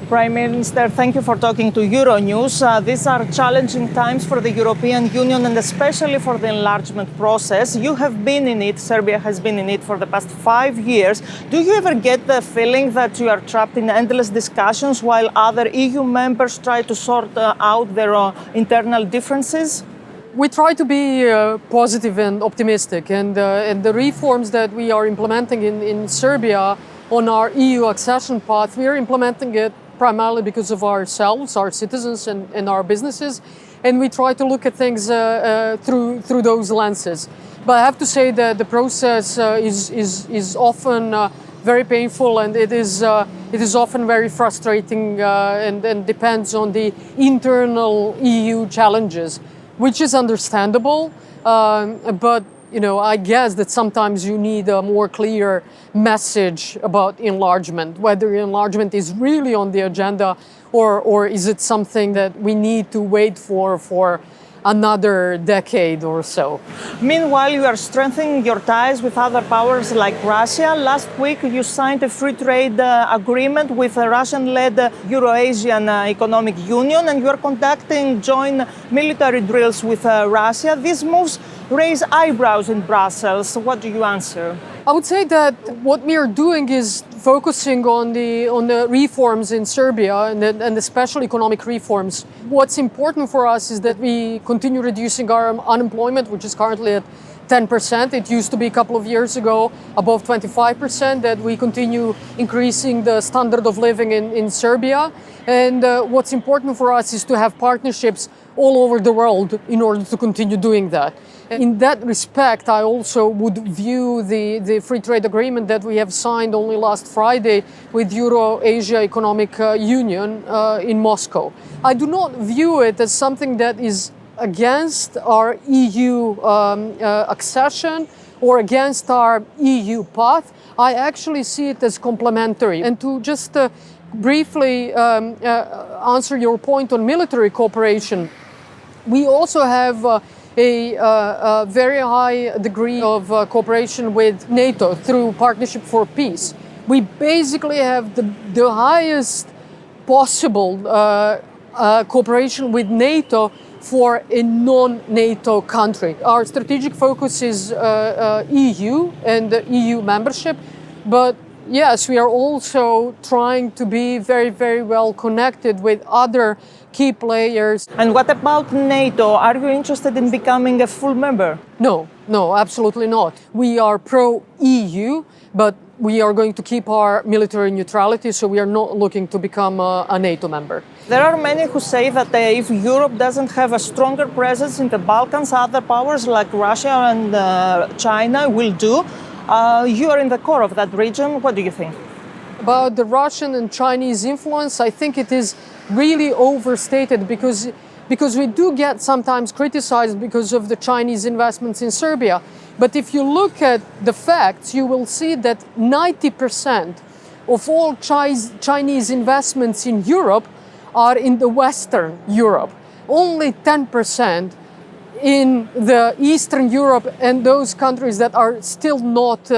Prime Minister, thank you for talking to Euronews. These are challenging times for the European Union and especially for the enlargement process. You have been in it, Serbia has been in it for the past 5 years. Do you ever get the feeling that you are trapped in endless discussions while other EU members try to sort out their internal differences? We try to be positive and optimistic, and the reforms that we are implementing in Serbia on our EU accession path, we are implementing it primarily because of ourselves, our citizens and our businesses, and we try to look at things through those lenses. But I have to say that the process is often very painful, and it is often very frustrating and depends on the internal EU challenges, which is understandable, but I guess that sometimes you need a more clear message about enlargement, whether enlargement is really on the agenda or is it something that we need to wait for another decade or so. Meanwhile, you are strengthening your ties with other powers like Russia. Last week, you signed a free trade agreement with a Russian-led Euro-Asian Economic Union, and you are conducting joint military drills with Russia. These moves raise eyebrows in Brussels. What do you answer? I would say that what we are doing is focusing on the reforms in Serbia and the special economic reforms. What's important for us is that we continue reducing our unemployment, which is currently at 10%. It used to be a couple of years ago above 25%, that we continue increasing the standard of living in Serbia. And what's important for us is to have partnerships all over the world in order to continue doing that. In that respect, I also would view the free trade agreement that we have signed only last Friday with Euro-Asia Economic Union in Moscow. I do not view it as something that is against our EU accession or against our EU path. I actually see it as complementary. And to just briefly answer your point on military cooperation, we also have a very high degree of cooperation with NATO through Partnership for Peace. We basically have the highest possible cooperation with NATO for a non-NATO country. Our strategic focus is EU and EU membership, but yes, we are also trying to be very, very well connected with other key players. And what about NATO? Are you interested in becoming a full member? No, absolutely not. We are pro-EU, but we are going to keep our military neutrality, so we are not looking to become a NATO member. There are many who say that if Europe doesn't have a stronger presence in the Balkans, other powers like Russia and China will do. You are in the core of that region. What do you think? About the Russian and Chinese influence, I think it is really overstated because we do get sometimes criticized because of the Chinese investments in Serbia. But if you look at the facts, you will see that 90% of all Chinese investments in Europe are in the Western Europe. Only 10% in the Eastern Europe and those countries that are still not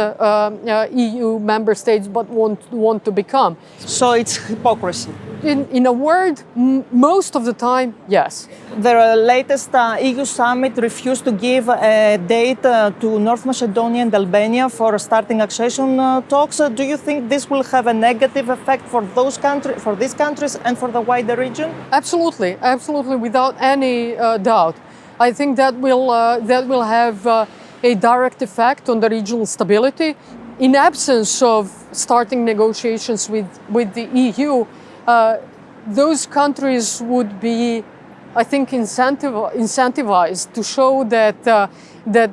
EU member states but want to become. So it's hypocrisy. In a word, most of the time, yes. The latest EU summit refused to give a date to North Macedonia and Albania for starting accession talks. Do you think this will have a negative effect for these countries and for the wider region? Absolutely, without any doubt. I think that will have a direct effect on the regional stability. In absence of starting negotiations with the EU, those countries would be, I think, incentivized to show that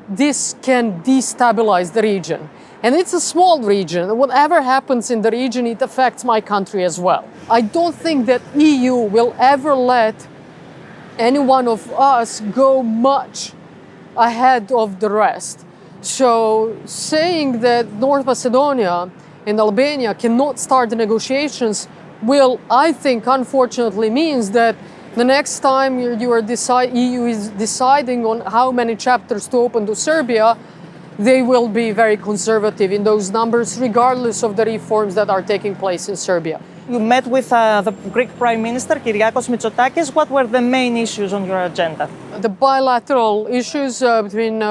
this can destabilize the region. And it's a small region. Whatever happens in the region, it affects my country as well. I don't think that EU will ever let any one of us go much ahead of the rest. So saying that North Macedonia and Albania cannot start the negotiations will, I think, unfortunately means that the next time EU is deciding on how many chapters to open to Serbia, they will be very conservative in those numbers, regardless of the reforms that are taking place in Serbia. You met with the Greek Prime Minister, Kyriakos Mitsotakis. What were the main issues on your agenda? The bilateral issues between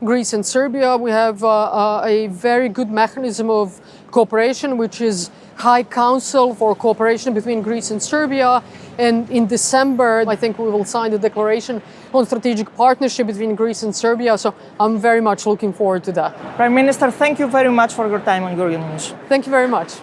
Greece and Serbia. We have a very good mechanism of cooperation, which is High Council for Cooperation between Greece and Serbia. And in December, I think we will sign the declaration on strategic partnership between Greece and Serbia. So I'm very much looking forward to that. Prime Minister, thank you very much for your time on Euronews. Thank you very much.